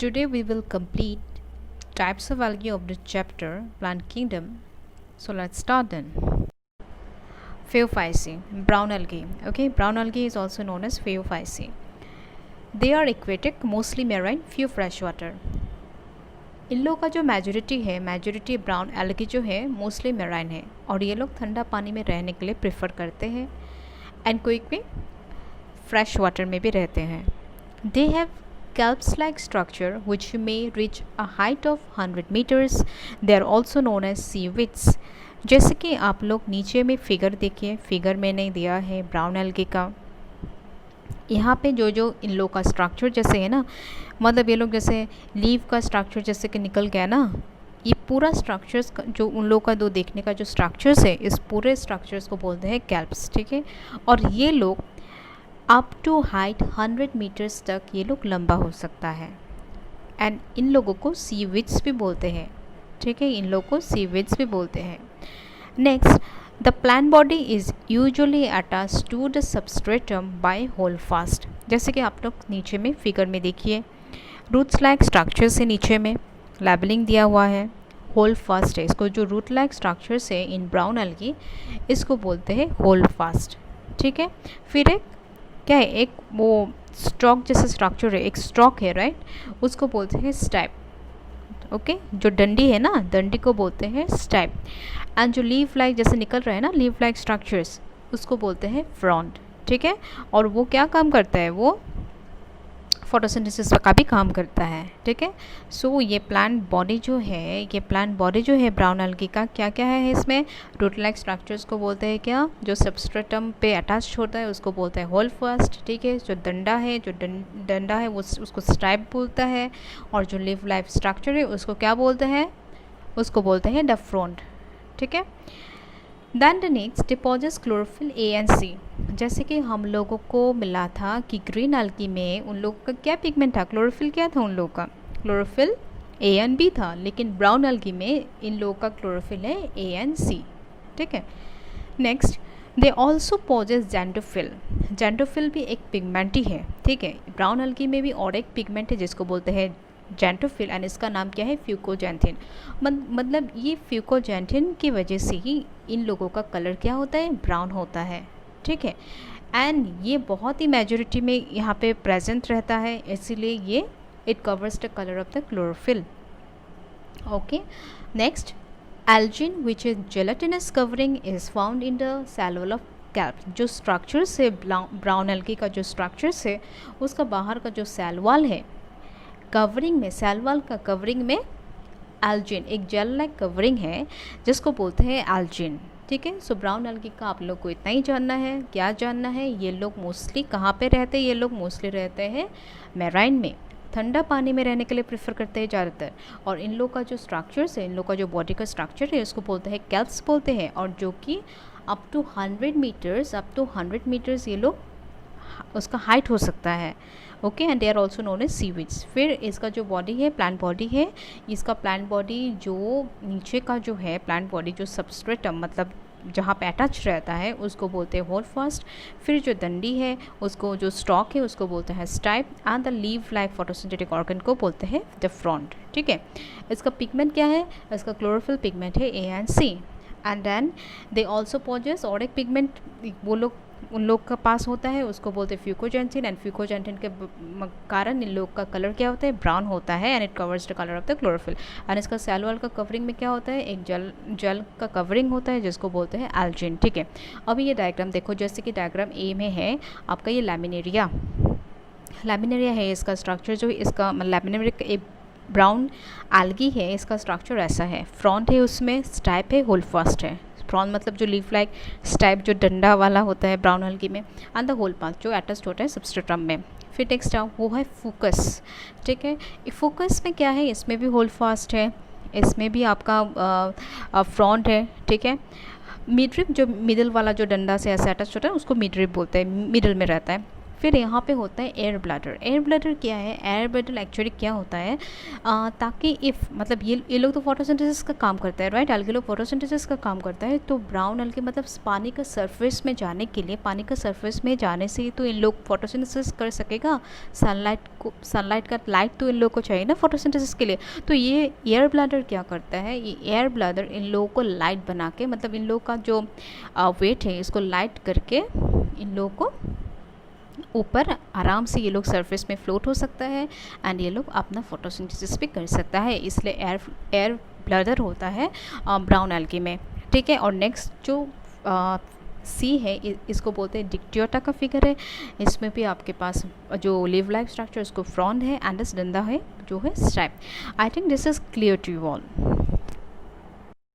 Today we will complete types of algae of the chapter Plant Kingdom. So let's start then. Phaeophyceae, brown algae. Okay, brown algae is also known as Phaeophyceae. They are aquatic, mostly marine, few freshwater. इन लोगों का जो majority brown algae जो है mostly marine है और ये लोग ठंडा पानी में रहने के लिए प्रेफर करते हैं एंड कोई भी फ्रेश वाटर में भी रहते हैं. They have kelps like structure which may reach a height of 100 meters. They are also known as seaweeds. जैसे कि आप लोग नीचे में फिगर देखिए, फिगर मैंने दिया है ब्राउन एल्गी का. यहाँ पे जो जो इन लोग का स्ट्रक्चर जैसे है ना, मतलब ये लोग जैसे लीव का स्ट्रक्चर जैसे कि निकल गया ना, ये पूरा स्ट्रक्चर्स जो उन लोग का दो देखने का जो स्ट्रक्चर्स है, इस पूरे स्ट्रक्चर्स को बोलते हैं कैल्प्स. ठीक है, और ये लोग अप टू हाइट 100 मीटर्स तक ये लोग लंबा हो सकता है एंड इन लोगों को सीविड्स भी बोलते हैं. ठीक है, इन लोगों को सीविड्स भी बोलते हैं. Next, the plant body is usually attach to the substratum by holdfast. जैसे कि आप लोग नीचे में फिगर में देखिए, रूट्स लाइक स्ट्रक्चर से नीचे में लेबलिंग दिया हुआ है, होल्ड फास्ट है. इसको जो रूट लाइक स्ट्रक्चर्स है इन ब्राउन एल्गी, इसको बोलते हैं होल्ड फास्ट. ठीक है, फिर एक क्या है, एक वो स्टॉक जैसा स्ट्रक्चर है, एक स्टॉक है राइट, उसको बोलते हैं स्टाइप. ओके, जो डंडी है ना, डंडी को बोलते हैं स्टाइप. एंड जो लीफ लाइक जैसे निकल रहा है ना, लीफ लाइक स्ट्रक्चर्स, उसको बोलते हैं फ्रॉन्ट. ठीक है, और वो क्या काम करता है, वो फोटोसिंथेसिस का भी काम करता है. ठीक है, सो ये प्लांट बॉडी जो है ब्राउन एल्गी का क्या क्या है इसमें, रूट लाइक स्ट्रक्चर्स को बोलते हैं क्या, जो सबस्ट्रेटम पे अटैच होता है उसको बोलते हैं होल्ड फास्ट. ठीक है, जो डंडा है वो उसको स्टाइप बोलता है, और जो लीफ लाइफ स्ट्रक्चर है उसको क्या बोलते हैं, उसको बोलते हैं द फ्रंट. ठीक है, then the next deposits chlorophyll a and c. जैसे कि हम लोगों को मिला था कि ग्रीन एल्गी में उन लोगों का क्या पिगमेंट था, क्लोरोफिल क्या था उन लोगों का, क्लोरोफिल ए एंड बी था. लेकिन ब्राउन एल्गी में इन लोगों का क्लोरोफिल है ए एंड सी. ठीक है, नेक्स्ट, दे ऑल्सो पॉजेस जेंटोफिल. जेंटोफिल भी एक पिगमेंट ही है. ठीक है, ब्राउन एल्गी में भी और एक पिगमेंट है जिसको बोलते हैं जेंटोफिल एंड इसका नाम क्या है, फ्यूकोजेंथिन. मतलब ये फ्यूकोजेंथिन की वजह से ही इन लोगों का कलर क्या होता है, ब्राउन होता है. ठीक है, एंड ये बहुत ही मेजोरिटी में यहाँ पे प्रेजेंट रहता है, इसीलिए ये it covers the colour of the chlorophyll. Okay, next, algin which is gelatinous covering is found in the cell wall of kelp. जो स्ट्रक्चर्स है ब्राउन एल्गी का, जो स्ट्रक्चर्स है उसका बाहर का जो सेल वॉल है, कवरिंग में, सेल वॉल का कवरिंग में एल्जिन, एक जेल लाइक कवरिंग है जिसको बोलते हैं एल्जिन. ठीक है, सो ब्राउन एल्गी का आप लोग को इतना ही जानना है. क्या जानना है, ये लोग मोस्टली कहाँ पे रहते हैं, ये लोग मोस्टली रहते हैं मेराइन में, ठंडा पानी में रहने के लिए प्रेफर करते हैं ज़्यादातर. और इन लोग का जो स्ट्रक्चर्स है, इन लोग का जो बॉडी का स्ट्रक्चर है उसको बोलते हैं कैल्प्स बोलते हैं, और जो कि अप टू 100 मीटर्स ये लोग उसका हाइट हो सकता है. Okay, and they are also known as seaweeds. फिर इसका जो बॉडी है, प्लांट बॉडी है, इसका प्लांट बॉडी जो नीचे का जो है प्लांट बॉडी, जो सबस्ट्रेटम मतलब जहाँ पे अटैच रहता है उसको बोलते हैं होल्ड फास्ट. फिर जो डंडी है उसको, जो स्टॉक है उसको बोलते हैं stipe, and the leave like photosynthetic organ को बोलते हैं द फ्रंट. ठीक है, इसका पिगमेंट क्या है, इसका क्लोरोफिल पिगमेंट है a and c. And then they also possess और एक पिगमेंट वो लोग उन लोग का पास होता है, उसको बोलते हैं फ्यूकोजेंथिन. एंड फ्यूकोजेंथिन के कारण इन लोग का कलर क्या होता है, ब्राउन होता है, and it covers the colour of the chlorophyll. And इसका सेल वॉल का कवरिंग में क्या होता है, एक जल का कवरिंग होता है जिसको बोलते हैं एल्जिन. ठीक है, अभी ये डायग्राम देखो, जैसे कि डायग्राम ए में है आपका ये लैमिनेरिया है. इसका स्ट्रक्चर जो इसका लैमिनेरिया एक ब्राउन एल्गी है, इसका स्ट्रक्चर ऐसा है, फ्रंट है, उसमें स्टाइप है, होल्ड फास्ट है. फ्रॉन मतलब जो लीफ लाइक स्टाइप जो डंडा वाला होता है ब्राउन एल्गी में, एंड द होल पार्ट जो अटैच्ड होता है सबस्ट्रेटम में. फिर नेक्स्ट वो है फोकस. ठीक है, फोकस में क्या है, इसमें भी होल्ड फास्ट है, इसमें भी आपका फ्रंट है. ठीक है, मिडरिप जो मिडल वाला जो डंडा से ऐसे अटैच होता है उसको मिडरिप बोलते हैं, मिडल में रहता है. फिर यहाँ पे होता है एयर ब्लैडर। एयर ब्लैडर क्या है? एयर ब्लैडर एक्चुअली क्या होता है, ताकि इफ़ मतलब ये लोग तो फोटोसिंथेसिस का काम करता है, राइट, एल्गी लोग फोटोसिंथेसिस का काम करता है, तो ब्राउन एल्गी मतलब पानी का सरफेस में जाने के लिए, पानी का सरफेस में जाने से तो इन लोग फोटोसिंथेसिस कर सकेगा, सनलाइट का लाइट तो इन लोग को चाहिए ना फोटोसिंथेसिस के लिए। तो ये एयर ब्लैडर क्या करता है, ये एयर ब्लैडर इन लोगों को लाइट बना के, मतलब इन लोग का जो वेट है इसको लाइट करके इन लोगों को ऊपर आराम से ये लोग सरफेस में फ्लोट हो सकता है एंड ये लोग अपना फोटोसिंथेसिस भी कर सकता है, इसलिए एयर ब्लैडर होता है ब्राउन एल्गी में, ठीक है। और नेक्स्ट जो सी है इसको बोलते हैं डिक्टियोटा का फिगर है। इसमें भी आपके पास जो लिव लाइफ स्ट्रक्चर उसको फ्रॉन्ड है एंड डंडा है जो है stipe. I think this is clear to you all.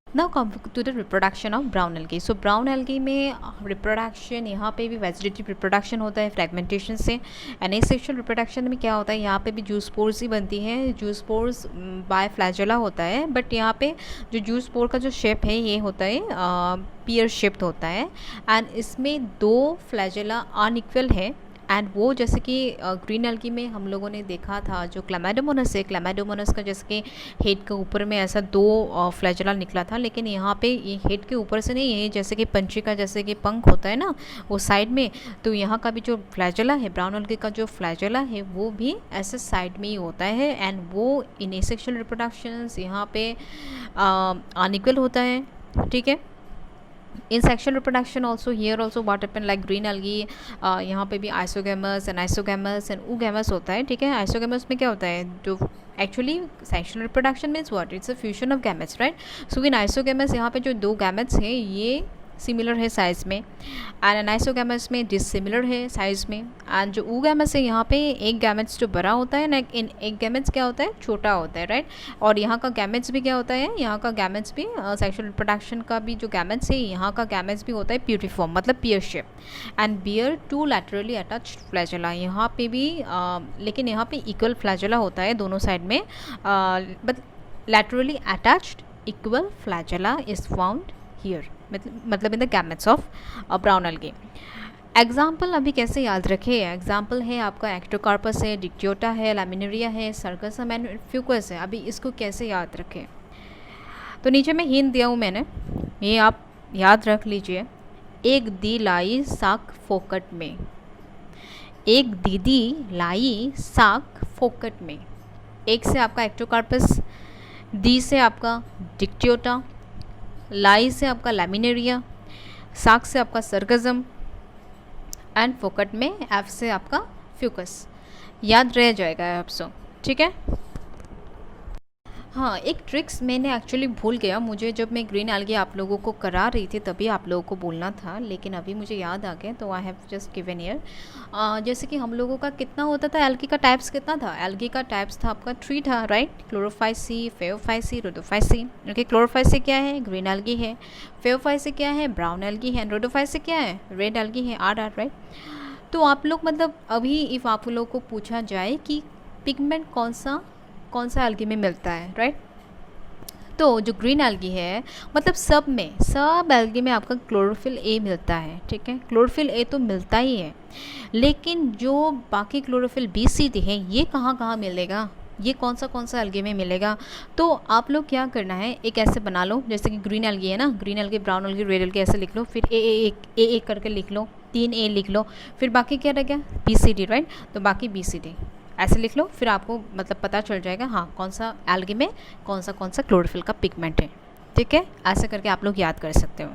Now come to the reproduction of brown algae. So brown algae में रिप्रोडक्शन, यहाँ पे भी वेजिटेटिव रिप्रोडक्शन होता है फ्रेगमेंटेशन से, एंड एसेक्सुअल रिप्रोडक्शन में क्या होता है, यहाँ पे भी जूस्पोर्स ही बनती है, जूस्पोर्स बाय फ्लैजेला होता है, बट यहाँ पे जो जूस्पोर का जो शेप है ये होता है पियर शेप्ड होता है, एंड इसमें 2 फ्लैजेला अनइक्वल है, एंड वो जैसे कि ग्रीन एल्गी में हम लोगों ने देखा था जो क्लैमाइडोमोनास है, क्लैमाइडोमोनास का जैसे कि हेड के ऊपर में ऐसा 2 फ्लैजेला निकला था, लेकिन यहाँ पे ये हेड के ऊपर से नहीं है, जैसे कि पंछी का जैसे कि पंख होता है ना वो साइड में, तो यहाँ का भी जो फ्लैजेला है ब्राउन एल्गी का जो फ्लैजेला है वो भी ऐसे साइड में ही होता है, एंड वो इन एसेक्सुअल रिप्रोडक्शंस यहाँ पे अनइक्वल होता है, ठीक है। इन sexual reproduction also here also what happen like green algae, यहाँ पे भी आइसोगैमस एंड ऊगैमस होता है, ठीक है। आइसोगैमस में क्या होता है, जो actually sexual reproduction means what, it's a fusion of gametes, right. So in isogamous यहाँ पे जो 2 गैमेट्स हैं ये सिमिलर है साइज़ में, एंड एनाइसोगैमेट्स में डिसिमिलर है साइज़ में, एंड जो ऊगैमेट्स है यहाँ पे एक गैमेट्स जो बड़ा होता है ना, इन एक गैमेट्स क्या होता है छोटा होता है, राइट। और यहाँ का गैमेट्स भी क्या होता है, यहाँ का गैमेट्स भी सेक्शुअल रिप्रोडक्शन का भी जो गैमेट्स है यहाँ का गैमेट्स भी होता है प्यूटिफॉर्म मतलब pear shape, and bear 2 laterally attached flagella, यहाँ पे भी लेकिन यहाँ पे इक्वल फ्लैजेला होता है दोनों साइड में, but laterally attached equal flagella is found here, मतलब in the gametes of brown algae. Example अभी कैसे याद रखे, एग्जाम्पल है आपका एक्टोकार्पस है, डिक्टियोटा है, लैमिनेरिया है, सर्कसम एंड फ्यूकस है। अभी इसको कैसे याद रखें, तो नीचे में हिंट दिया हूँ मैंने, ये आप याद रख लीजिए। एक दी लाई साग फोकट में, एक दीदी लाई साग फोकट में, एक से आपका एक्टोकार्पस, दी से आपका डिक्टियोटा, लाई से आपका लैमिनेरिया, साग से आपका सर्गजम, एंड फोकट में एफ से आपका फ्यूकस। याद रह जाएगा आपसे, ठीक है। हाँ, एक ट्रिक्स मैंने एक्चुअली भूल गया, मुझे जब मैं ग्रीन एल्गी आप लोगों को करा रही थी तभी आप लोगों को बोलना था, लेकिन अभी मुझे याद आ गया तो I have just given year. जैसे कि हम लोगों का कितना होता था एल्गी का टाइप्स कितना था, एल्गी का टाइप्स था आपका 3 था, right. Chlorophyceae, phaeophyceae, rhodophyceae. Okay, chlorophyceae क्या है, ग्रीन एल्गी है। फेओफाइसी क्या है, ब्राउन एल्गी है। रोडोफाइसी क्या है, रेड एल्गी है, आर, राइट। तो आप लोग मतलब अभी इफ़ आप लोगों को पूछा जाए कि पिगमेंट कौन सा एल्गी में मिलता है, राइट, तो जो ग्रीन एल्गी है मतलब सब एल्गी में आपका क्लोरोफिल ए मिलता है, ठीक है। क्लोरोफिल ए तो मिलता ही है, लेकिन जो बाकी क्लोरोफिल बी सी डी है ये कहाँ मिलेगा, ये कौन सा एल्गी में मिलेगा। तो आप लोग क्या करना है, एक ऐसे बना लो जैसे कि ग्रीन एल्गी है ना, green algae, brown algae, red algae ऐसे लिख लो, फिर ए करके लिख लो, 3 ए लिख लो, फिर बाकी क्या रह गया बी सी डी, राइट। तो बाकी बी सी डी ऐसे लिख लो, फिर आपको मतलब पता चल जाएगा हाँ कौन सा एल्गी में कौन सा क्लोरोफिल का पिगमेंट है, ठीक है। ऐसे करके आप लोग याद कर सकते हो।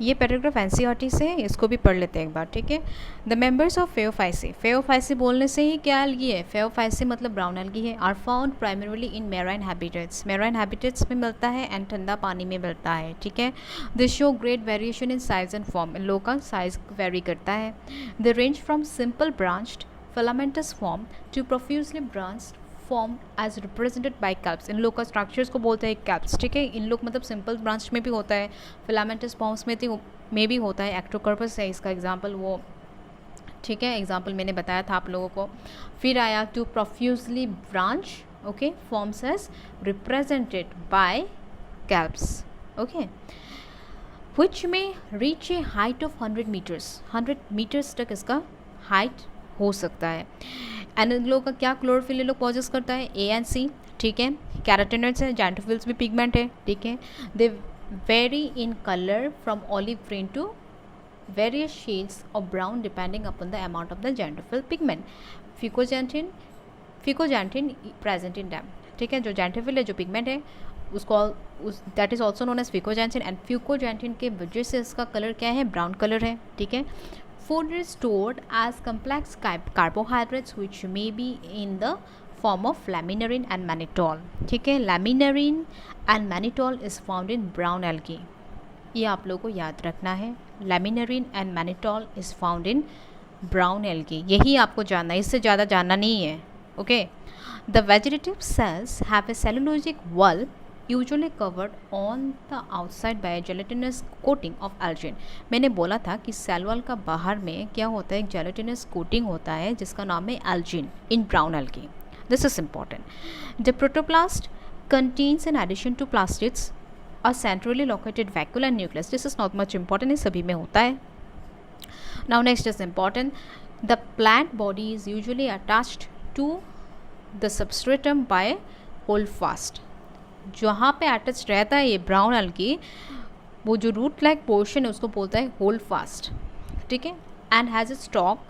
ये पैराग्राफ एनसीईआरटी से है, इसको भी पढ़ लेते हैं एक बार, ठीक है। The members of Phaeophyceae, Phaeophyceae बोलने से ही क्या एल्गी है, फेओफाइसी मतलब ब्राउन एल्गी है, are found primarily in marine habitats, marine habitats में मिलता है एंड ठंडा पानी में मिलता है, ठीक है। This show great variation in size and form, इन लोगों का साइज वेरी करता है। The range from simple branched filamentous form to profusely branched form as represented by carps, इन लोग का स्ट्रक्चर्स को बोलते हैं कैप्स, ठीक है। इन लोग मतलब सिंपल ब्रांच में भी होता है, फिलामेंटस फॉर्म्स में भी होता है, एक्टोकार्पस है इसका एग्जांपल वो, ठीक है, एग्जांपल मैंने बताया था आप लोगों को। फिर आया to profusely branch, okay, forms as represented by kelps, okay. Which में reach a height of 100 metres तक इसका हाइट हो सकता है। एंड इन लोगों का क्या क्लोरोफिल ये लोग पॉजेस करता है, ए एंड सी, ठीक है। कैरोटेनॉइड्स है, जैंटोफिल्स भी पिगमेंट है, ठीक है। They vary in colour from olive green to various shades of brown depending upon the amount of the xanthophyll pigment. Ficoxanthin present in them, ठीक है। जो xanthophyll है, जो पिगमेंट है, उसको that is also known as fucoxanthin, and fucoxanthin के वजह से इसका कलर क्या है, ब्राउन कलर है, ठीक है। Food is stored as complex carbohydrates which may be in the form of laminarin and mannitol, ठीक है। Laminarin and mannitol is found in brown algae, ये आप लोगों को याद रखना है। Laminarin and mannitol is found in brown algae, यही आपको जानना है, इससे ज़्यादा जानना नहीं है, okay. The vegetative cells have a cellulosic wall usually covered on the outside by gelatinous coating of Elgin. मैंने बोला था कि सेल वॉल का बाहर में क्या होता है, एक जेलेटिनस कोटिंग होता है जिसका नाम है algin in brown algae. This is important. The protoplast contains in addition to plastids a centrally located vacuole and nucleus. This is not much important, ये सभी में होता है। Now next is important. The plant body is usually attached to the substratum by holdfast. जहाँ पे attach रहता है ये ब्राउन एल्गी, वो जो रूट लाइक पोर्शन है उसको बोलता है होल्डफास्ट, ठीक है। एंड हैज़ ए स्टॉक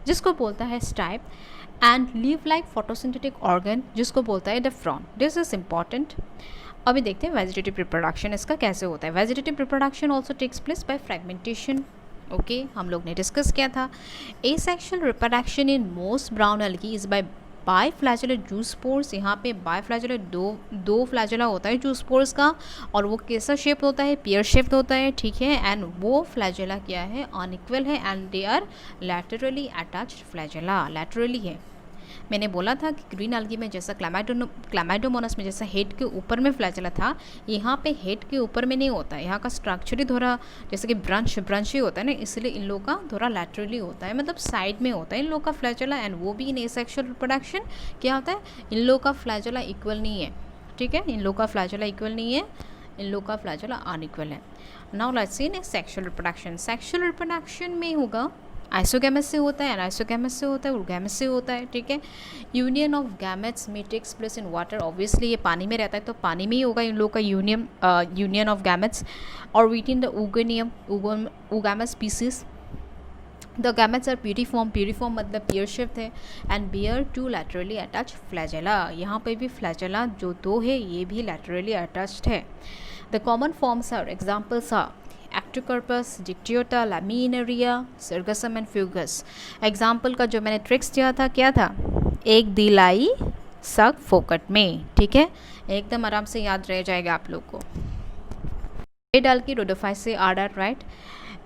जिसको बोलता है stipe, and leave like photosynthetic organ जिसको बोलता है डेफ्रॉन। This is important. अभी देखते हैं वेजिटेटिव रिप्रोडक्शन इसका कैसे होता है। Vegetative reproduction also takes place by fragmentation, okay, हम लोग ने डिस्कस किया था। Asexual reproduction in most brown algae is by biflagellate zoospores. यहाँ पे बाइफ्लैजेलेट दो फ्लैजेला होता है जूस स्पोर्स का, और वो कैसा शेप होता है, पियर शेप होता है, ठीक है। एंड वो फ्लैजेला क्या है, अनइक्वल है, and they are laterally attached flagella, laterally है। मैंने बोला था कि ग्रीन एल्गी में जैसा क्लैमाइडोमोनास में जैसा हेड के ऊपर में फ्लैजेला था, यहाँ पे हेड के ऊपर में नहीं होता है, यहाँ का स्ट्रक्चर ही थोड़ा जैसे कि ब्रांच ही होता है ना, इसलिए इन लोगों का थोड़ा लैटरली होता है, मतलब साइड में होता है इन लोगों का फ्लैजेला। एंड वो भी इन एसेक्सुअल रिप्रोडक्शन क्या होता है, इन लोगों का फ्लैजेला इक्वल नहीं है, ठीक है। इन लोगों का फ्लैजेला इक्वल नहीं है, इन लोगों का फ्लैजेला अनइक्वल है। Now let's see next sexual reproduction. Sexual reproduction में होगा आइसोगैमेट्स से होता है, एनाइसोगैमेट्स से होता है, ओरगैमेट्स से होता है, ठीक है। यूनियन ऑफ गैमेट्स में takes place in water, obviously ये पानी में रहता है तो पानी में ही होगा इन लोगों का यूनियन ऑफ गैमेट्स। और within the oogamous species the gametes are pyriform मतलब पियर शेप्ड है, and bear two laterally attached flagella. यहाँ पे भी फ्लैजेला जो दो है ये भी लैटरली अटैच्ड है। The common forms are examples are Ectocarpus, Dictyota, Laminaria, Sargassum and Fucus. Example का जो मैंने ट्रिक्स दिया था क्या था, एक दिलाई सग फोकट में, ठीक है, एकदम आराम से याद रह जाएगा आप लोग को। रेड एल्गी रोडोफाइट से आर राइट।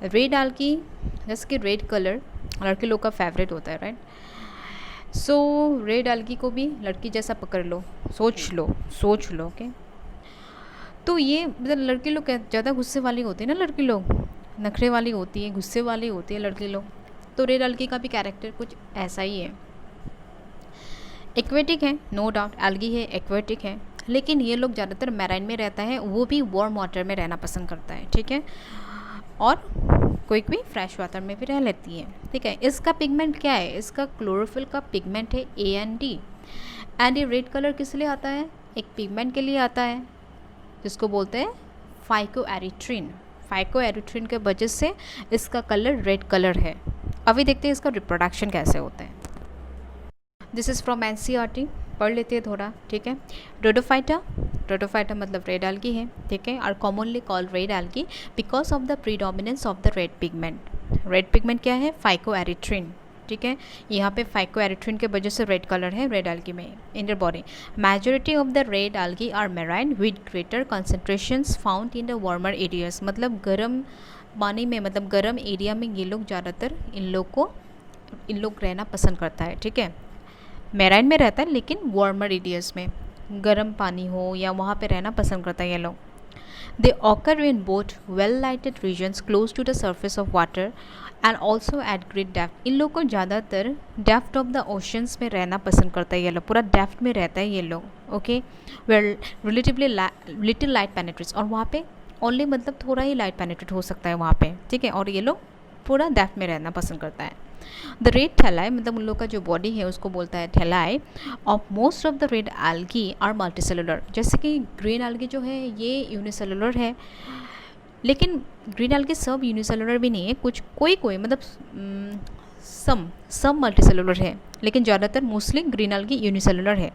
रेड एल्गी जैसे कि रेड कलर लड़के लोग का फेवरेट होता है, राइट। सो रेड एल्गी को भी लड़की जैसा पकड़ लो, सोच लो, ओके। तो ये मतलब लड़के लोग ज़्यादा गुस्से वाली होती है ना, लड़की लोग नखरे वाली होती है, गुस्से वाली होती है लड़की लोग, तो रेड एल्गी का भी कैरेक्टर कुछ ऐसा ही है। एक्वेटिक है, नो डाउट एल्गी है, एक्वेटिक है, लेकिन ये लोग ज़्यादातर मैराइन में रहता है, वो भी वार्म वाटर में रहना पसंद करता है, ठीक है, और कोई फ्रेश वाटर में भी रह लेती है, ठीक है। इसका पिगमेंट क्या है, इसका क्लोरोफिल का पिगमेंट है AND, एंड ये रेड कलर किस लिए आता है, एक पिगमेंट के लिए आता है जिसको बोलते हैं फाइकोएरिथ्रिन। फाइकोएरिथ्रिन के वजह से इसका कलर रेड कलर है। अभी देखते हैं इसका रिप्रोडक्शन कैसे होता है। दिस इज़ फ्रॉम NCERT, पढ़ लेते हैं थोड़ा, ठीक है। रोडोफाइटा मतलब रेड एल्गी है, ठीक है, are commonly called red algae because of the predominance of the red pigment. Red pigment क्या है, फाइकोएरिथ्रिन, ठीक है। यहाँ पे फाइकोएरिथ्रिन के वजह से रेड कलर है रेड एल्गी में in the body. Majority of the red algae are marine with greater concentrations found in the warmer areas, मतलब गर्म पानी में, मतलब गर्म एरिया में ये लोग ज़्यादातर इन लोग रहना पसंद करता है, ठीक है। मैराइन में रहता है लेकिन वार्मर एरियाज में गर्म पानी हो या वहाँ पे रहना पसंद करता है ये लोग। They occur in both well lighted regions close to the surface of water and also at great depth. इन लोग को ज़्यादातर डेप्थ ऑफ द ओशंस में रहना पसंद करता है ये लोग, पूरा डेप्थ में रहता है ये लोग, okay. Well relatively little light penetrates, और वहाँ पे ओनली मतलब थोड़ा ही लाइट पेनिट्रेट हो सकता है वहाँ पे, ठीक है, और ये लोग पूरा डेप्थ में रहना पसंद करता है। द रेड थैलाई मतलब उन लोग का जो बॉडी है उसको बोलता है thalli of most of the red algae are multicellular. जैसे कि ग्रीन एल्गी जो है ये यूनिसेलुलर है, लेकिन ग्रीन एल्गी सब यूनिसेलुलर भी नहीं है, कुछ कोई कोई मतलब सम मल्टीसेलुलर है, लेकिन ज़्यादातर मोस्टली ग्रीन एल्गी यूनिसेलुलर है।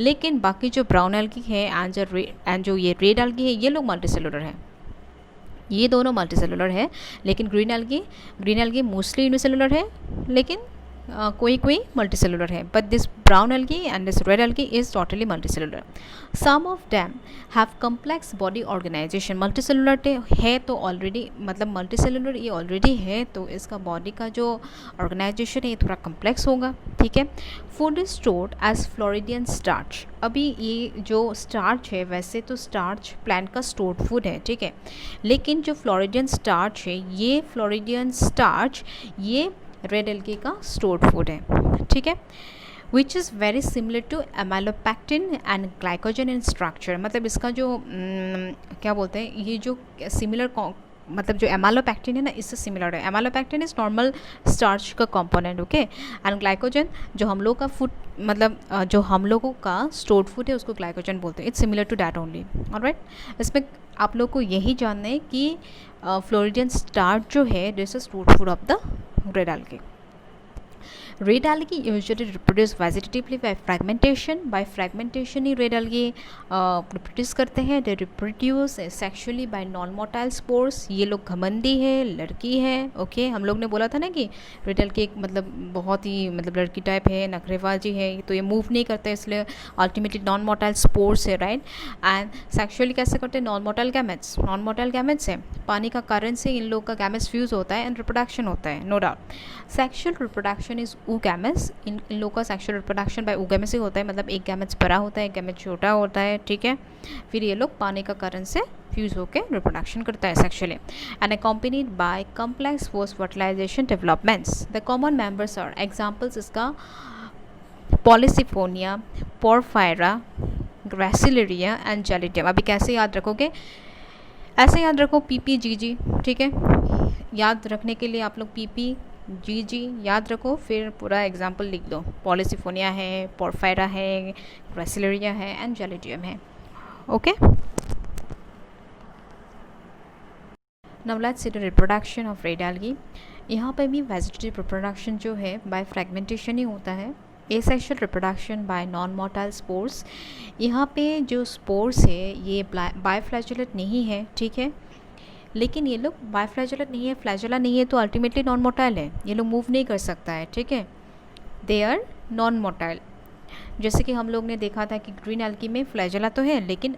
लेकिन बाकी जो ब्राउन एल्गी है एंड जो ये रेड एल्गी है ये लोग मल्टीसेलुलर है, ये दोनों मल्टीसेलुलर है। लेकिन ग्रीन एल्गी मोस्टली यूनिसेलुलर है, लेकिन कोई कोई मल्टीसेलुलर है। But this brown algae and this red algae is totally multicellular. Some of them have complex body organisation. Multicellular है तो ऑलरेडी मतलब मल्टीसेलुलर ये ऑलरेडी है तो इसका बॉडी का जो ऑर्गेनाइजेशन है ये थोड़ा कम्प्लेक्स होगा, ठीक है। Food is stored as floridean starch. अभी ये जो स्टार्च है वैसे तो स्टार्च प्लांट का स्टोर्ड फूड है, ठीक है, लेकिन जो फ्लोरिडियन स्टार्च है ये फ्लोरिडियन स्टार्च ये रेड एल्गी का स्टोर्ड फूड है, ठीक है, which is very similar to amylopectin and glycogen in structure. मतलब इसका जो क्या बोलते हैं ये जो सिमिलर मतलब जो एमाइलोपैक्टिन है ना इससे सिमिलर है। एमाइलोपैक्टिन इज नॉर्मल स्टार्च का कंपोनेंट, ओके, एंड ग्लाइकोजन जो हम लोग का फूड मतलब जो हम लोगों का स्टोर्ड फूड है उसको ग्लाइकोजन बोलते हैं। It's similar to that only, alright. इसमें आप लोग को यही जानना है कि फ्लोरिडियन स्टार्च जो है this is stored food of the red algae. Red algae usually reproduce vegetatively by fragmentation. By fragmentation ही रेड एल्गी रिप्रोड्यूस करते हैं। They reproduce sexually by non motile spores. ये लोग घमंडी है, लड़की है, ओके। हम लोग ने बोला था ना कि रेड एल्गी एक मतलब बहुत ही मतलब लड़की टाइप है, नखरेबाजी है, तो ये मूव नहीं करता है इसलिए अल्टीमेटली नॉन मोटाइल स्पोर्स है, राइट। एंड सेक्सुअली कैसे करते हैं? Non motile gametes. Non motile gametes है, पानी का कारण से इन लोग का गैमेट्स फ्यूज होता है एंड रिप्रोडक्शन होता है, no doubt. Sexual reproduction is oogamous। इन लोग का सेक्शुअल रिप्रोडक्शन बाय oogamous ही होता है, मतलब एक गैमेट्स बड़ा होता है, एक गैमेट छोटा होता है, ठीक है। फिर ये लोग पानी का कारण से फ्यूज होकर रिप्रोडक्शन करता है sexually and accompanied by complex post fertilization developments. The common members are examples इसका Polysiphonia, Porphyra, Gracilaria and Gelidium. अभी कैसे याद रखोगे? ऐसे याद रखो PPGG, ठीक है। याद रखने के लिए आप लोग PPGG याद रखो, फिर पूरा एग्जाम्पल लिख दो। पॉलिसिफोनिया है, पोरफायरा है, ग्रेसिलेरिया है एंड जेलिडियम है, okay. Now let's see the reproduction of red algae. यहाँ पर भी वेजिटेटिव रिप्रोडक्शन जो है बाय फ्रैगमेंटेशन ही होता है। Asexual reproduction by non motile spores. यहाँ पे जो स्पोर्स है ये बायफ्लैजेलेट नहीं है, ठीक है, लेकिन ये लोग बायफ्लैजेलेट नहीं है, फ्लैजेला नहीं है, तो अल्टीमेटली नॉन मोटाइल है, ये लोग मूव नहीं कर सकता है, ठीक है। They are non motile. जैसे कि हम लोग ने देखा था कि ग्रीन एल्गी में फ्लैजेला तो है, लेकिन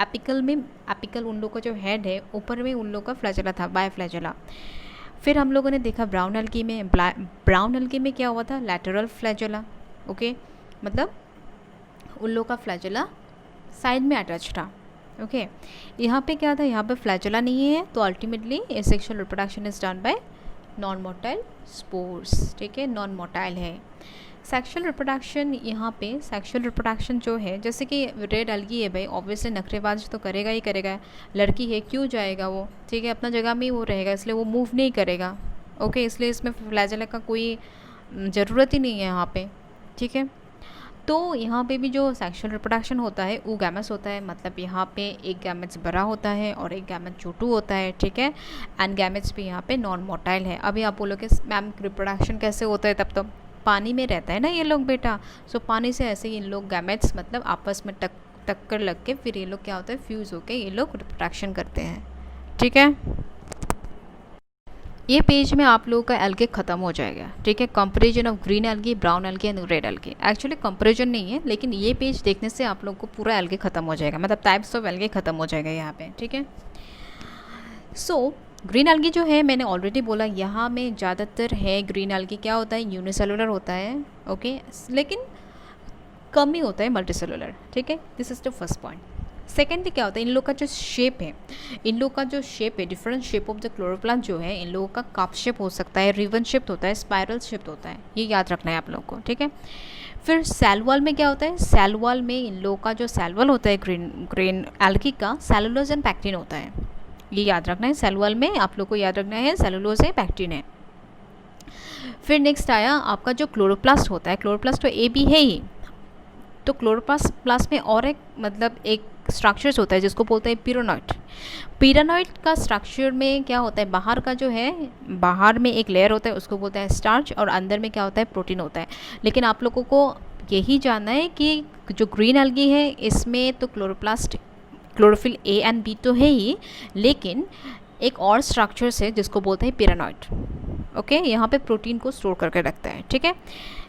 एपिकल उन लोग का जो हेड है ऊपर में उन लोग का फ्लैजेला था, बायफ्लैजेला। फिर हम लोगों ने देखा ब्राउन एल्गी में, ब्राउन एल्गी में क्या हुआ था? लैटरल फ्लैजेला, ओके, मतलब उन लोग का फ्लैजेला साइड में अटैच था, ओके। यहाँ पे क्या था? यहाँ पे फ्लैजेला नहीं है, तो ultimately asexual reproduction is done by non motile spores, ठीक है, नॉन मोटाइल है। सेक्सुअल रिप्रोडक्शन, यहाँ पे सेक्सुअल रिप्रोडक्शन जो है जैसे कि रेड एल्गी है भाई, ऑब्वियसली नखरेबाज तो करेगा ही करेगा, लड़की है क्यों जाएगा वो, ठीक है, अपना जगह में ही वो रहेगा, इसलिए वो मूव नहीं करेगा, ओके, इसलिए इसमें फ्लैजेला का कोई ज़रूरत ही नहीं है यहाँ पे, ठीक है। तो यहाँ पे भी जो सेक्सुअल रिप्रोडक्शन होता है वो गैमेट्स होता है, मतलब यहाँ पे एक गैमेट्स बड़ा होता है और एक गैमेट छोटू होता है, ठीक है, एंड गैमेट्स भी यहाँ पे नॉन मोटाइल है। अभी आप बोलोगे मैम रिप्रोडक्शन कैसे होता है? तब तो पानी में रहता है ना ये लोग बेटा, सो पानी से ऐसे ही इन लोग गैमेट्स मतलब आपस में टक्कर लग के फिर ये लोग क्या होता है? फ्यूज़ होके ये लोग रिप्रोडक्शन करते हैं, ठीक है। ये पेज में आप लोगों का एल्गे ख़त्म हो जाएगा, ठीक है। Comparison of green algae, brown algae and red algae. Actually comparison नहीं है, लेकिन ये पेज देखने से आप लोगों को पूरा एल्गे ख़त्म हो जाएगा, मतलब टाइप्स ऑफ एल्गे ख़त्म हो जाएगा यहाँ पे, ठीक है। सो ग्रीन एल्गी जो है मैंने ऑलरेडी बोला, यहाँ में ज़्यादातर है ग्रीन एल्गी क्या होता है? यूनिसेलुलर होता है, ओके, लेकिन कम ही होता है मल्टीसेलुलर, ठीक है। This is the first point. Secondly क्या होता है? इन लोग का जो शेप है, different shape of the chloroplast जो है, इन लोगों का कप शेप हो सकता है, रिवन शेप होता है, स्पाइरल शेप होता है, ये याद रखना है आप लोग को, ठीक है। फिर सेल वॉल में क्या होता है? सेल वॉल में इन लोगों का जो सेल वॉल होता है ग्रीन एल्गी का, सेलुलोज एंड पैक्टिन होता है, ये याद रखना है। सेल वॉल में आप लोग को याद रखना है सेलुलोज है, पैक्टिन है। फिर नेक्स्ट आया आपका जो क्लोरोप्लास्ट होता है, क्लोरोप्लास्ट तो ए बी है ही, तो क्लोरोप्लास्ट में और एक मतलब एक स्ट्रक्चर्स होता है जिसको बोलते हैं पिरानॉइड। पिरानॉइड का स्ट्रक्चर में क्या होता है, बाहर का जो है, बाहर में एक लेयर होता है उसको बोलते हैं स्टार्च, और अंदर में क्या होता है, प्रोटीन होता है। लेकिन आप लोगों को यही जानना है कि जो ग्रीन एल्गी है इसमें तो chloroplast, chlorophyll a and b तो है ही, लेकिन एक और स्ट्रक्चर्स है जिसको बोलते हैं पिरानॉइड। ओके, यहाँ पे प्रोटीन को स्टोर करके रखता है, ठीक है।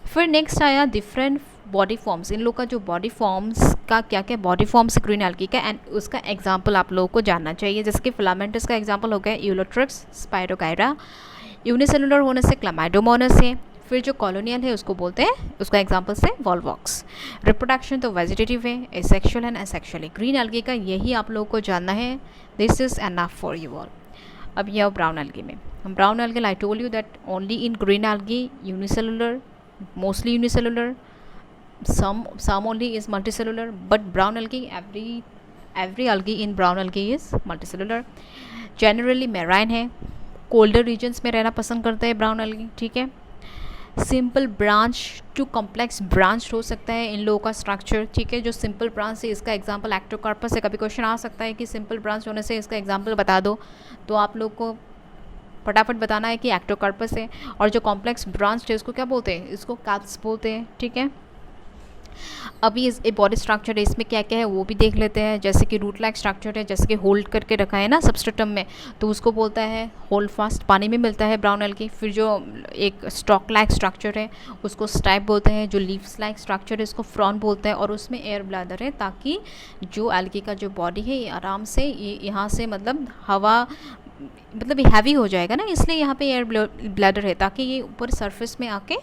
फिर नेक्स्ट आया डिफरेंट बॉडी फॉर्म्स। इन लोग का जो बॉडी फॉर्म्स का क्या क्या बॉडी फॉर्म्स ग्रीन एल्गी का, एंड उसका एग्जांपल आप लोगों को जानना चाहिए। जैसे कि फिलामेंटस का एग्जांपल हो गया यूलोट्रिप्स, स्पाइरोगायरा। यूनिसेलुलर होने से क्लामाइडोमोनास है। फिर जो कॉलोनियल है उसको बोलते हैं, उसका एग्जांपल से वॉल्वॉक्स। रिप्रोडक्शन तो वेजिटेटिव है, एसेक्सुअल एंड एसेक्सुअल है। ग्रीन एल्गी का यही आप लोगों को जानना है। This is enough for you all. अब यह ब्राउन एल्गी में, brown algae I told you that only in green algae unicellular, mostly unicellular, some only is multicellular, but brown algae, every algae in brown algae is multicellular. Generally marine है, colder regions में रहना पसंद करते हैं brown algae, ठीक है। Simple branch to complex branch हो सकता है इन लोगों का स्ट्रक्चर, ठीक है। जो सिंपल ब्रांच है इसका एग्जांपल एक्टोकार्पस है। कभी क्वेश्चन आ सकता है कि सिंपल ब्रांच होने से इसका एग्जांपल बता दो, तो आप लोग को फटाफट बताना है कि एक्टोकार्पस है। और जो कॉम्प्लेक्स ब्रांच है इसको क्या बोलते हैं, इसको कार्प्स बोलते हैं, ठीक है। अभी इस बॉडी स्ट्रक्चर है, इसमें क्या क्या है वो भी देख लेते हैं। जैसे कि रूट लाइक स्ट्रक्चर है, जैसे कि होल्ड करके रखा है ना सबस्ट्रेटम में, तो उसको बोलता है होल्ड फास्ट, पानी में मिलता है ब्राउन एल्गी। फिर जो एक स्टॉक लाइक स्ट्रक्चर है उसको स्टाइप बोलते हैं। जो लीव्स लाइक स्ट्रक्चर है इसको फ्रॉन बोलते हैं। और उसमें एयर ब्लैडर है, ताकि जो एल्गी का जो बॉडी है ये आराम से ये यहाँ से मतलब हवा मतलब हैवी हो जाएगा ना, इसलिए यहाँ पे एयर ब्लैडर है, ताकि ये ऊपर सरफेस में आके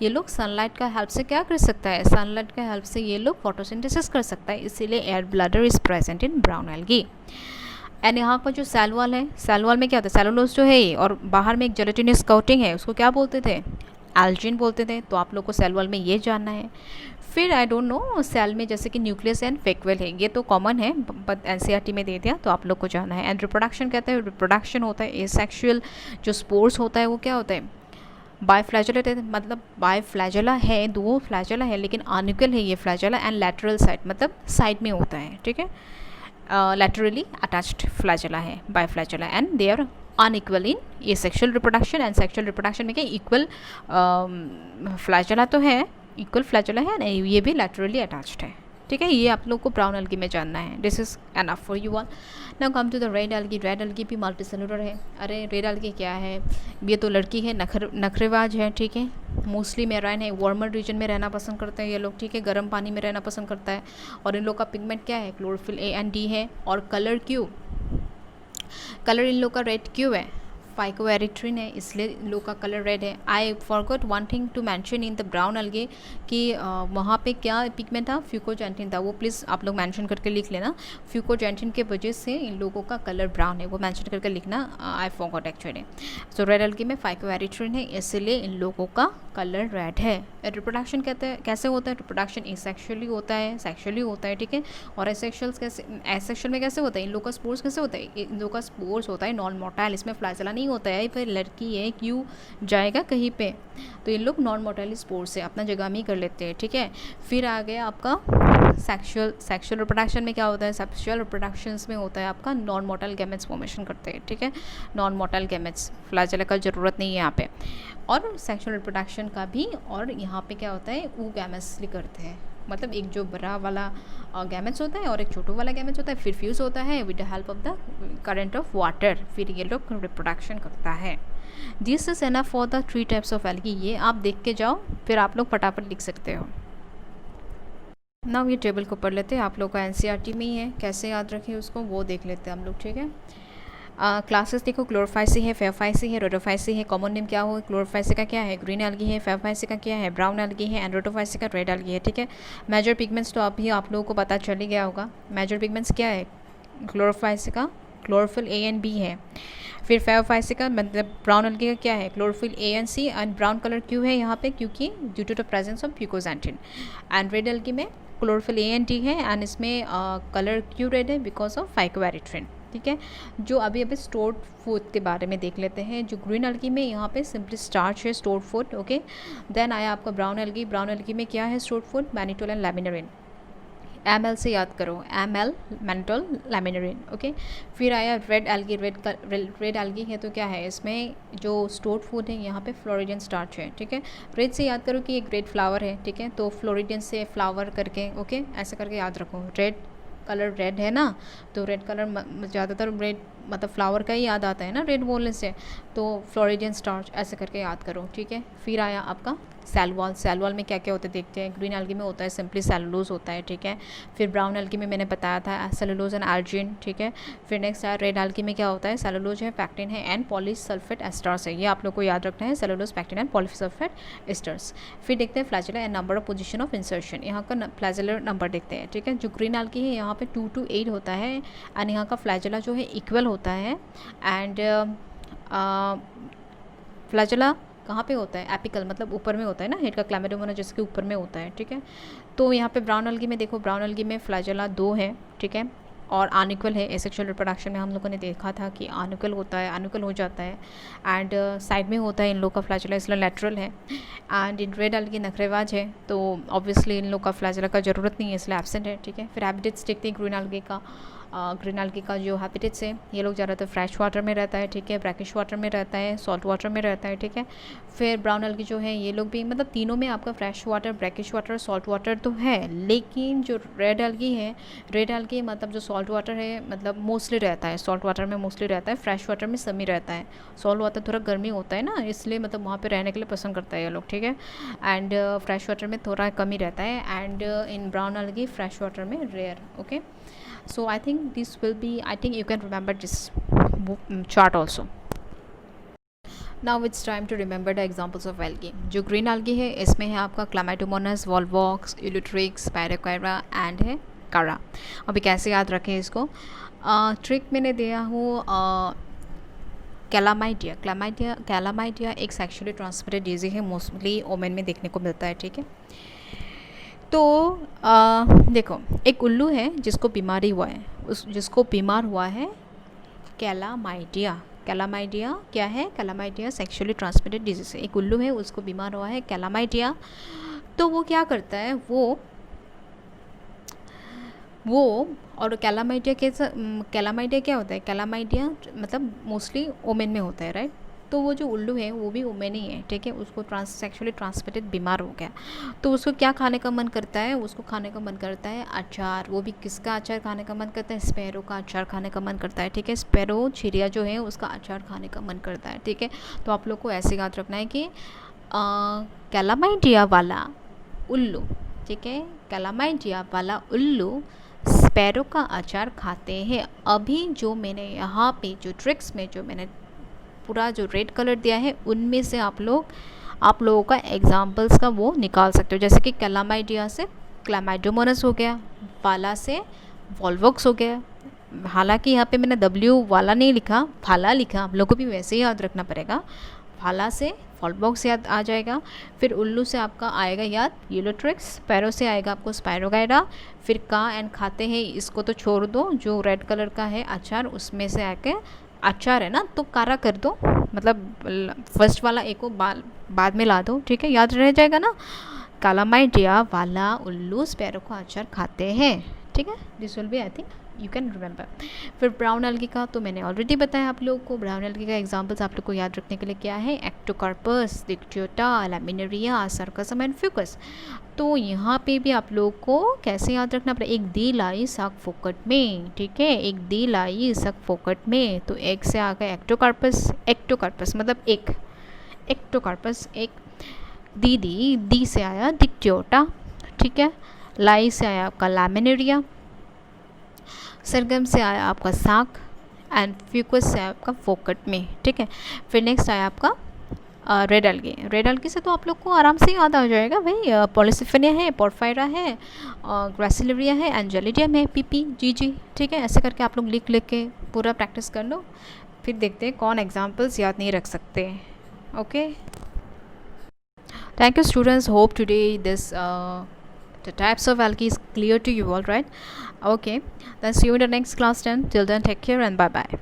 ये लोग सनलाइट का हेल्प से क्या कर सकता है, सनलाइट का हेल्प से ये लोग फोटोसिंथेसिस कर सकता है, इसीलिए air bladder is present in brown algae. And यहाँ पर जो सेल वॉल है, सेल वॉल में क्या होता है, सेलुलोज जो है ये, और बाहर में एक जेलेटिनस कोटिंग है, उसको क्या बोलते थे, एल्जिन बोलते थे। तो आप लोग को सेल वॉल में ये जानना है। फिर आई डोंट नो सेल में जैसे कि न्यूक्लियस एंड फेक्वेल है, ये तो कॉमन है बट एनसीईआरटी में दे दिया, तो आप लोग को जानना है। एंड रिप्रोडक्शन कहते हैं, रिप्रोडक्शन होता है एसेक्सुअल। जो स्पोर्स होता है वो क्या होता है, बायफ्लैजेलेट है, मतलब बायफ्लैजेला है, दो फ्लैजेला है, लेकिन अनिकल है ये फ्लैजेला। एंड लैटरल साइड मतलब साइड में होता है, ठीक है। लैटरली अटैच्ड फ्लैजेला है बायफ्लैजेला, एंड दे आर अनइक्वल इन ये sexual reproduction. And sexual reproduction में क्या इक्वल फ्लैजेला तो है, इक्वल फ्लैजेला है ना, ये भी लैटरली अटैच्ड है, ठीक है। ये आप लोग को ब्राउन एल्गी में जानना है। This is enough for you all. Now come to the red algae. Red algae भी मल्टीसेलुलर है। अरे रेड एल्गी क्या है, ये तो लड़की है, नखरेबाज है, ठीक है। मोस्टली मेराइन है, वार्मर रीजन में रहना पसंद करते हैं ये लोग, ठीक है। गर्म पानी में रहना पसंद करता है। और इन लोग का पिगमेंट क्या है, क्लोरोफिल ए एंड डी है। और कलर क्यों, कलर इन लोग का रेड क्यों है, फाइकोएरिथ्रिन है, इसलिए इन लोग का कलर रेड है। I forgot one thing to mention in the brown algae कि वहाँ पे क्या पिगमेंट था, फ्यूकोजेंटिन था, वो प्लीज़ आप लोग मेंशन करके लिख लेना। फ्यूकोजेंटिन के वजह से इन लोगों का कलर ब्राउन है, वो मेंशन करके लिखना। I forgot actually. So red algae में फाइकोएरिथ्रिन है, इसलिए इन लोगों का कलर रेड है। रिप्रोडक्शन कहते हैं कैसे होता है, रिप्रोडक्शन एसेक्सुअली होता है, सेक्सुअली होता है, ठीक है। और एसेक्सुअल्स कैसे, एसेक्सुअल में कैसे होता है, इन लोग का स्पोर्स कैसे होता है, इन लोग का स्पोर्स होता है नॉन मोटाइल, इसमें फ्लैजेला नहीं होता है। फिर लड़की है क्यों जाएगा कहीं पे, तो इन लोग नॉन मोटाइल स्पोर्स से अपना जगह में ही कर लेते हैं, ठीक है। फिर आ गया आपका सेक्सुअल रिप्रोडक्शन में क्या होता है, सेक्सुअल रिप्रोडक्शंस में होता है आपका नॉन मोटाइल गैमेट्स फॉर्मेशन करते हैं, ठीक है। नॉन मोटाइल गैमेट्स, फ्लैजेला का ज़रूरत नहीं है यहाँ पे। और सेक्सुअल रिप्रोडक्शन का भी, और यहाँ पे क्या होता है, वो गैमेट्सली करते हैं, मतलब एक जो बड़ा वाला गैमेट्स होता है और एक छोटा वाला गैमेट्स होता है, फिर फ्यूज़ होता है with the help of the current of water, फिर ये लोग रिप्रोडक्शन करता है। This is enough for the 3 types of algae. ये आप देख के जाओ, फिर आप लोग फटाफट लिख सकते हो। नाउ ये टेबल को पढ़ लेते हैं, आप लोग का एनसीईआरटी में ही है, कैसे याद रखें उसको वो देख लेते हैं हम लोग, ठीक है। क्लासेस देखो, क्लोरोफाइसी है, फेफाइसी है, रोडोफाइसी है। कॉमन नेम क्या हो, क्लोरोफाइसी का क्या है, ग्रीन एल्गी है। फेफाइसी का क्या है, ब्राउन एल्गी है। एंड रोडोफाइसी का रेड एल्गी है, ठीक है। मेजर पिगमेंट्स तो अभी आप लोगों को पता चल ही गया होगा। मेजर पिगमेंट्स क्या है, क्लोरोफाइसी का क्लोरोफिल ए एंड बी है। फिर फेफाइसी का मतलब ब्राउन एल्गी का क्या है, chlorophyll a and c. And brown colour क्यों है यहाँ पे, क्योंकि due to the presence of fucoxanthin. And red algae में क्लोरोफिल ए एंड डी है, एंड इसमें कलर क्यों रेड है, बिकॉज ऑफ फाइकोएरिथ्रिन। ठीक है। जो अभी स्टोर्ड फूड के बारे में देख लेते हैं। जो ग्रीन एल्गी में यहाँ पे सिंपली स्टार्च है, स्टोर्ड फूड, ओके। देन आया आपका ब्राउन एल्गी। ब्राउन एल्गी में क्या है stored food? Mannitol and laminarin. ML से याद करो, ML मैनिटोल लैमिनरिन, ओके। फिर आया रेड एल्गी। रेड एल्गी है तो क्या है इसमें जो स्टोर्ड फूड है यहाँ पे फ्लोरिडियन स्टार्च है, ठीक है। रेड से याद करो कि एक रेड फ्लावर है, ठीक है, तो फ्लोरिडियन से फ्लावर करके, ओके, ऐसे करके याद रखो। रेड कलर रेड है ना, तो रेड कलर ज़्यादातर रेड मतलब फ्लावर का ही याद आता है ना रेड बोलने से, तो फ्लोरिडियन स्टार्च ऐसे करके याद करो, ठीक है। फिर आया आपका सेलुलोज। सेलुलोज में क्या क्या होता है देखते हैं। ग्रीन एल्गी में होता है सिंपली सेलुलोज होता है, ठीक है। फिर ब्राउन एल्गी में मैंने बताया था सेलुलोज एंड एल्जिन, ठीक है। फिर नेक्स्ट आया रेड एल्गी में क्या होता है? सेलुलोज है, पैक्टिन है एंड पॉलीसल्फेट एस्टर्स है। ये आप लोग को याद रखना है, cellulose, pectin and polysulphate asters. फिर देखते हैं flagella and number of position of insertion. यहाँ का फ्लैजेलर नंबर देखते हैं, ठीक है। जो ग्रीन एल्गी है यहाँ पे 2 to 8 होता है एंड यहाँ का फ्लैजेला जो है इक्वल होता है। एंड फ्लैजेला कहाँ पे होता है? एपिकल मतलब ऊपर में होता है ना, हेड का क्लैमिडोमोना जिसके ऊपर में होता है, ठीक है। तो यहाँ पे ब्राउन एल्गी में देखो, ब्राउन एल्गी में फ्लैजेला 2 है, ठीक है, और अनइक्वल है। एसेक्सुअल रिप्रोडक्शन में हम लोगों ने देखा था कि अनइक्वल होता है, अनइक्वल हो जाता है एंड साइड में होता है इन लोग का फ्लैजेला, इसलिए लेटरल है। एंड इन रेड एल्गी नखरेबाज है, तो ऑब्वियसली इन लोग का फ्लैजेला का ज़रूरत नहीं है, इसलिए एब्सेंट है, ठीक है। फिर हैबिटेट्स देखते हैं ग्रीन एल्गी का। ग्रीन एल्गी का जो हैबिटेट्स है, ये लोग ज़्यादातर फ्रेश वाटर में रहता है, ठीक है, ब्रैकिश वाटर में रहता है, सॉल्ट वाटर में रहता है, ठीक है। फिर ब्राउन एल्गी जो है ये लोग भी मतलब तीनों में आपका fresh water, brackish water, salt water तो है, लेकिन जो रेड एल्गी है, रेड एल्गी मतलब जो सॉल्ट वाटर है मतलब मोस्टली रहता है, सॉल्ट वाटर में मोस्टली रहता है, फ्रेश वाटर में समी रहता है। सॉल्ट वाटर थोड़ा गर्मी होता है ना, इसलिए मतलब वहाँ पे रहने के लिए पसंद करता है ये लोग, ठीक है। एंड फ्रेश वाटर में थोड़ा कम ही रहता है and in brown algae fresh water में rare, okay. So I think this will be, I think you can remember this chart also. Now it's time to remember the examples of algae. जो green algae है इसमें है आपका Chlamydomonas, Volvox, Ulutrix, Pyracora and है Cara। अभी कैसे याद रखें इसको? ट्रिक मैंने दिया हूँ कैलामाइडिया एक सेक्सुअली ट्रांसमिटेड डिजीज है, मोस्टली ओमेन में देखने को मिलता है, ठीक है। तो देखो एक उल्लू है जिसको बीमारी हुआ है, जिसको बीमार हुआ है कैलामाइडिया। कैलामाइडिया क्या है? कैलामाइडिया सेक्सुअली ट्रांसमिटेड डिजीज है। एक उल्लू है, उसको बीमार हुआ है कैलामाइडिया, तो वो क्या करता है, वो और कैलामाइडिया क्या होता है? कैलामाइडिया मतलब मोस्टली ओमेन में होता है, राइट। तो वो जो उल्लू है वो भी ओमेन ही है, ठीक है। उसको सेक्सुअली ट्रांसमिटेड बीमार हो गया, तो उसको क्या खाने का मन करता है? उसको खाने का मन करता है अचार। वो भी किसका अचार खाने का मन करता है? स्पैरो का अचार खाने का मन करता है, ठीक है। स्पैरो चिड़िया जो है उसका अचार खाने का मन करता है, ठीक है। तो आप लोग को ऐसे याद रखना है कि कैलामाइडिया वाला उल्लू, ठीक है, कैलामाइडिया वाला उल्लू स्पैरो का अचार खाते हैं। अभी जो मैंने यहाँ पे जो ट्रिक्स में जो मैंने पूरा जो रेड कलर दिया है उनमें से आप लोगों का एग्जाम्पल्स का वो निकाल सकते हो। जैसे कि कैलामाइडिया से क्लैमाइडोमोनस हो गया, वाला से वॉल्वॉक्स हो गया। हालांकि यहाँ पे मैंने W वाला नहीं लिखा, भाला लिखा, आप लोगों को भी वैसे ही याद रखना पड़ेगा। भाला से वॉल्वॉक्स याद आ जाएगा। फिर उल्लू से आपका आएगा याद यूलोट्रिक्स, स्पैरो से आएगा आपको स्पायरोगाइडा। फिर का एंड खाते हैं, इसको तो छोड़ दो, जो रेड कलर का है अचार उसमें से आके अचार है ना, तो कारा कर दो, मतलब फर्स्ट वाला एक को बाद में ला दो, ठीक है, याद रह जाएगा ना। कैलामाइडिया वाला उल्लू स्पैरो का अचार खाते हैं, ठीक है। This will be I think you can remember. फिर ब्राउन एल्गी का तो मैंने ऑलरेडी बताया आप लोग को। ब्राउन एल्गी का एग्जांपल्स आप लोग को याद रखने के लिए क्या है? Ectocarpus, Dictyota, laminaria, सर्कसम and Fucus. तो यहाँ पे भी आप लोग को कैसे याद रखना पड़ेगा? एक दी लाई सक फोकट में, ठीक है, एक दी लाई सक फोकट में। तो एक से आ गया एक्टोकार्पस मतलब एक, एक्टोकार्पस एक। दी से आया डिक्टियोटा, ठीक है। लाई से आया आपका लैमिनेरिया, सरगम से आया आपका साक एंड फ्यूकस से आया आपका फोकट में, ठीक है। फिर नेक्स्ट आया आपका रेड एल्गी। रेड एल्गी से तो आप लोग को आराम से याद आ जाएगा भाई, पॉलीसिफेनिया है, पोरफायरा है, ग्रासिलिरिया है, एंजेलिडियम है, PP, GG, ठीक है। ऐसे करके आप लोग लिख के पूरा प्रैक्टिस कर लो। फिर देखते हैं कौन एग्जाम्पल्स याद नहीं रख सकते, okay. Thank you students, hope today this The types of algae is clear to you, all right? Okay, then see you in the next class then. Till then, take care and bye bye.